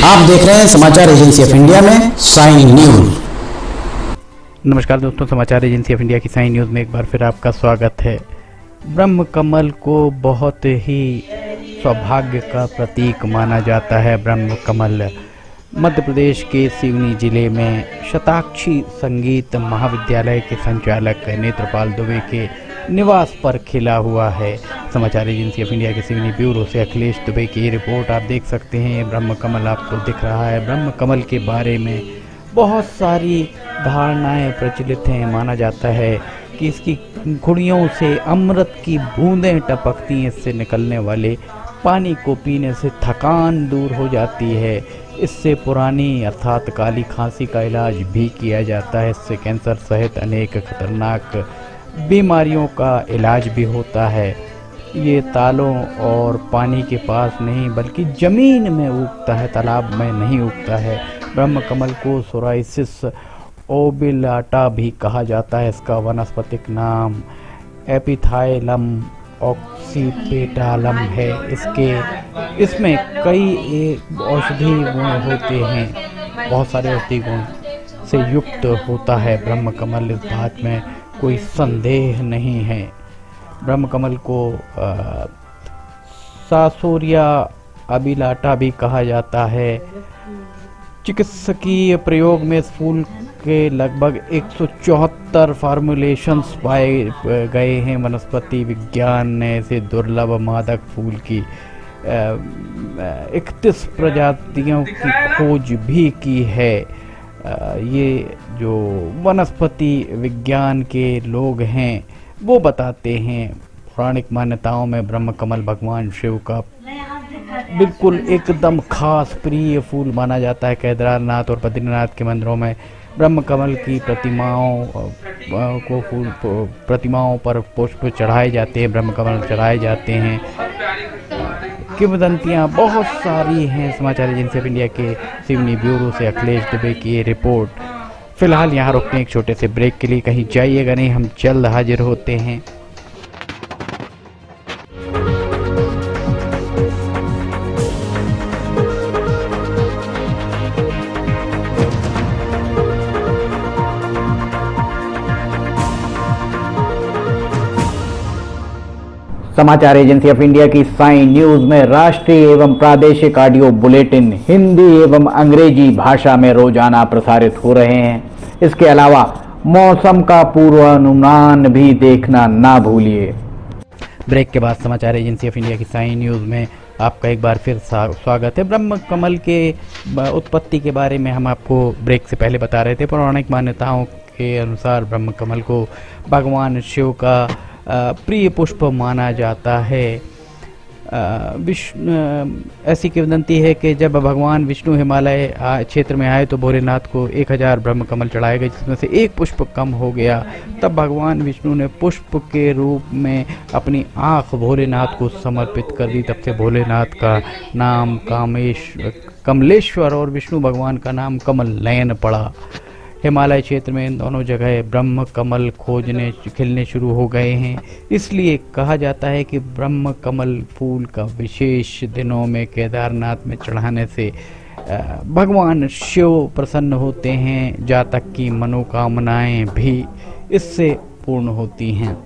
आप देख रहे हैं समाचार एजेंसी ऑफ इंडिया में साइन न्यूज। नमस्कार दोस्तों, समाचार एजेंसी ऑफ इंडिया की साइन न्यूज़ में एक बार फिर आपका स्वागत है। ब्रह्म कमल को बहुत ही सौभाग्य का प्रतीक माना जाता है। ब्रह्म कमल मध्य प्रदेश के सिवनी जिले में शताक्षी संगीत महाविद्यालय के संचालक नेत्रपाल दुबे के निवास पर खिला हुआ है। समाचार एजेंसी ऑफ इंडिया के सिवनी ब्यूरो से अखिलेश दुबे की ये रिपोर्ट आप देख सकते हैं। ब्रह्म कमल आपको दिख रहा है। ब्रह्म कमल के बारे में बहुत सारी धारणाएं प्रचलित हैं। माना जाता है कि इसकी घुड़ियों से अमृत की बूंदें टपकती हैं। इससे निकलने वाले पानी को पीने से थकान दूर हो जाती है। इससे पुरानी अर्थात काली खांसी का इलाज भी किया जाता है। इससे कैंसर सहित अनेक खतरनाक बीमारियों का इलाज भी होता है। ये तालों और पानी के पास नहीं बल्कि ज़मीन में उगता है, तालाब में नहीं उगता है। ब्रह्म कमल को सोराइसिस ओबिलाटा भी कहा जाता है। इसका वनस्पतिक नाम एपिथाइलम ऑक्सीपेटालम है। इसमें कई औषधि गुण होते हैं, बहुत सारे औषधि गुण से युक्त होता है ब्रह्म कमल। इस बात में कोई संदेह नहीं है। ब्रह्म कमल को सासोरिया अबिलाटा भी कहा जाता है। चिकित्सकीय प्रयोग में इस फूल के लगभग 174 फार्मूलेशंस पाए गए हैं। वनस्पति विज्ञान ने इसे दुर्लभ मादक फूल की 31 प्रजातियों की खोज भी की है। ये जो वनस्पति विज्ञान के लोग हैं वो बताते हैं, पौराणिक मान्यताओं में ब्रह्म कमल भगवान शिव का बिल्कुल एकदम खास प्रिय फूल माना जाता है। केदारनाथ और बद्रीनाथ के मंदिरों में ब्रह्म कमल की प्रतिमाओं पर पुष्प चढ़ाए जाते हैं, ब्रह्म कमल चढ़ाए जाते हैं। किंवदंतियाँ बहुत सारी हैं। समाचार एजेंसी ऑफ इंडिया के सिवनी ब्यूरो से अखिलेश दुबे की ये रिपोर्ट। फिलहाल यहाँ रुकते हैं एक छोटे से ब्रेक के लिए, कहीं जाइएगा नहीं, हम जल्द हाजिर होते हैं। समाचार एजेंसी ऑफ इंडिया की साइन न्यूज में राष्ट्रीय एवं प्रादेशिक ऑडियो बुलेटिन हिंदी एवं अंग्रेजी भाषा में रोजाना प्रसारित हो रहे हैं। इसके अलावा मौसम का पूर्वानुमान भी देखना ना भूलिए। ब्रेक के बाद समाचार एजेंसी ऑफ इंडिया की साइन न्यूज़ में आपका एक बार फिर स्वागत है। ब्रह्म कमल के उत्पत्ति के बारे में हम आपको ब्रेक से पहले बता रहे थे। पौराणिक मान्यताओं के अनुसार ब्रह्म कमल को भगवान शिव का प्रिय पुष्प माना जाता है। ऐसी किंवदंती है कि जब भगवान विष्णु हिमालय क्षेत्र में आए तो भोलेनाथ को 1000 ब्रह्म कमल चढ़ाए गए, जिसमें से एक पुष्प कम हो गया। तब भगवान विष्णु ने पुष्प के रूप में अपनी आँख भोलेनाथ को समर्पित कर दी। तब से भोलेनाथ का नाम कमलेश्वर और विष्णु भगवान का नाम कमल नयन पड़ा। हिमालय क्षेत्र में इन दोनों जगह ब्रह्म कमल खिलने शुरू हो गए हैं। इसलिए कहा जाता है कि ब्रह्म कमल फूल का विशेष दिनों में केदारनाथ में चढ़ाने से भगवान शिव प्रसन्न होते हैं। जातक की मनोकामनाएं भी इससे पूर्ण होती हैं।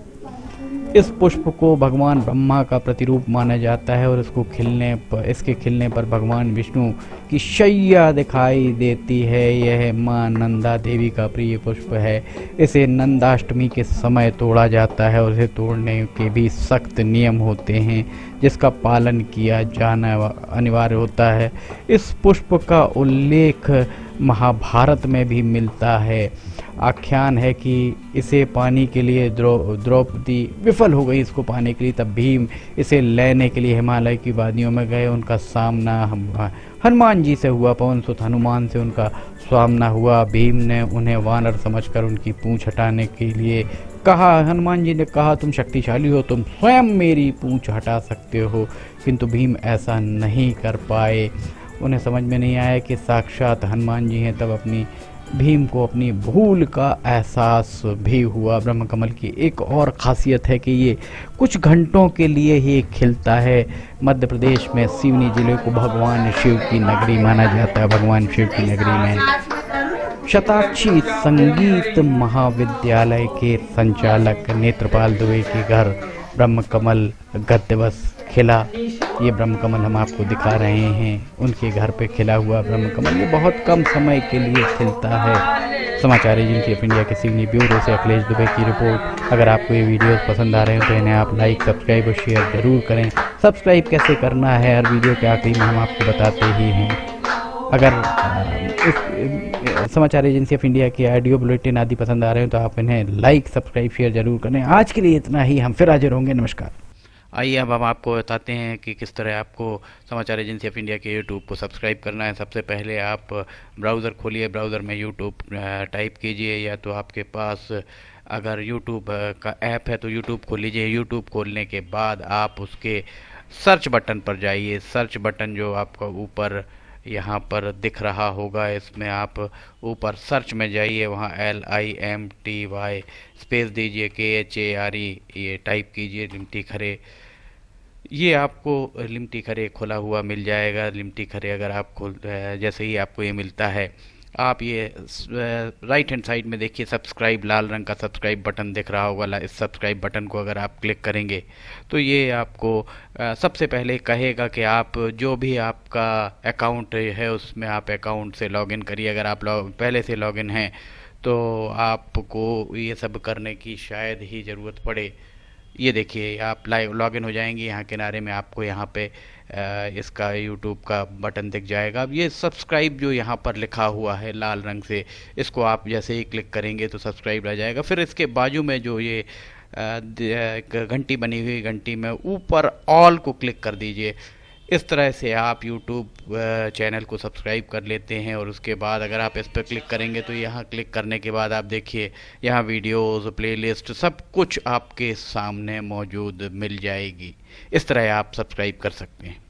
इस पुष्प को भगवान ब्रह्मा का प्रतिरूप माना जाता है और इसके खिलने पर भगवान विष्णु की शैया दिखाई देती है। यह मां नंदा देवी का प्रिय पुष्प है। इसे नंदाष्टमी के समय तोड़ा जाता है और इसे तोड़ने के भी सख्त नियम होते हैं, जिसका पालन किया जाना अनिवार्य होता है। इस पुष्प का उल्लेख महाभारत में भी मिलता है। आख्यान है कि इसे पाने के लिए द्रौपदी विफल हो गई इसको पाने के लिए। तब भीम इसे लेने के लिए हिमालय की वादियों में गए। उनका सामना हनुमान जी से हुआ। पवन सुत हनुमान से उनका सामना हुआ। भीम ने उन्हें वानर समझकर उनकी पूंछ हटाने के लिए कहा। हनुमान जी ने कहा, तुम शक्तिशाली हो, तुम स्वयं मेरी पूंछ हटा सकते हो। किंतु भीम ऐसा नहीं कर पाए। उन्हें समझ में नहीं आया कि साक्षात हनुमान जी हैं। तब अपनी भीम को अपनी भूल का एहसास भी हुआ। ब्रह्म कमल की एक और खासियत है कि ये कुछ घंटों के लिए ही खिलता है। मध्य प्रदेश में सिवनी जिले को भगवान शिव की नगरी माना जाता है। भगवान शिव की नगरी में शताक्षी संगीत महाविद्यालय के संचालक नेत्रपाल दुबे के घर ब्रह्म कमल गत दिवस खिला। ये ब्रह्म कमल हम आपको दिखा रहे हैं, उनके घर पे खिला हुआ ब्रह्म कमल। ये बहुत कम समय के लिए खिलता है। समाचार एजेंसी ऑफ इंडिया के सिवनी ब्यूरो से अखिलेश दुबे की रिपोर्ट। अगर आपको ये वीडियोस पसंद आ रहे हैं तो इन्हें आप लाइक, सब्सक्राइब और शेयर जरूर करें। सब्सक्राइब कैसे करना है हर वीडियो के आखिरी में हम आपको बताते ही हैं। अगर इस समाचार एजेंसी ऑफ इंडिया के ऑडियो बुलेटिन आदि पसंद आ रहे हैं तो आप इन्हें लाइक, सब्सक्राइब, शेयर जरूर करें। आज के लिए इतना ही, हम फिर हाजिर होंगे। नमस्कार। आइए अब हम आपको बताते हैं कि किस तरह आपको समाचार एजेंसी ऑफ इंडिया के यूट्यूब को सब्सक्राइब करना है। सबसे पहले आप ब्राउज़र खोलिए, ब्राउज़र में यूट्यूब टाइप कीजिए, या तो आपके पास अगर यूट्यूब का ऐप है तो यूट्यूब खोल लीजिए। यूट्यूब खोलने के बाद आप उसके सर्च बटन पर जाइए। सर्च बटन जो आपका ऊपर यहाँ पर दिख रहा होगा, इसमें आप ऊपर सर्च में जाइए, वहाँ LIMTY स्पेस दीजिए, KHARE ये टाइप कीजिए, लिमटी खरे। ये आपको लिमटी खरे खुला हुआ मिल जाएगा। लिमटी खरे अगर आप जैसे ही आपको ये मिलता है, आप ये राइट हैंड साइड में देखिए सब्सक्राइब, लाल रंग का सब्सक्राइब बटन दिख रहा होगा। इस सब्सक्राइब बटन को अगर आप क्लिक करेंगे तो ये आपको सबसे पहले कहेगा कि आप जो भी आपका अकाउंट है उसमें आप अकाउंट से लॉगिन करिए। अगर आप पहले से लॉगिन हैं तो आपको ये सब करने की शायद ही ज़रूरत पड़े। ये देखिए आप लाइव लॉगिन हो जाएंगे। यहाँ किनारे में आपको यहाँ पे इसका यूट्यूब का बटन दिख जाएगा। अब ये सब्सक्राइब जो यहाँ पर लिखा हुआ है लाल रंग से, इसको आप जैसे ही क्लिक करेंगे तो सब्सक्राइब आ जाएगा। फिर इसके बाजू में जो ये एक घंटी बनी हुई, घंटी में ऊपर ऑल को क्लिक कर दीजिए। इस तरह से आप यूट्यूब चैनल को सब्सक्राइब कर लेते हैं। और उसके बाद अगर आप इस पर क्लिक करेंगे तो यहाँ क्लिक करने के बाद आप देखिए यहाँ वीडियोज़, प्लेलिस्ट सब कुछ आपके सामने मौजूद मिल जाएगी। इस तरह आप सब्सक्राइब कर सकते हैं।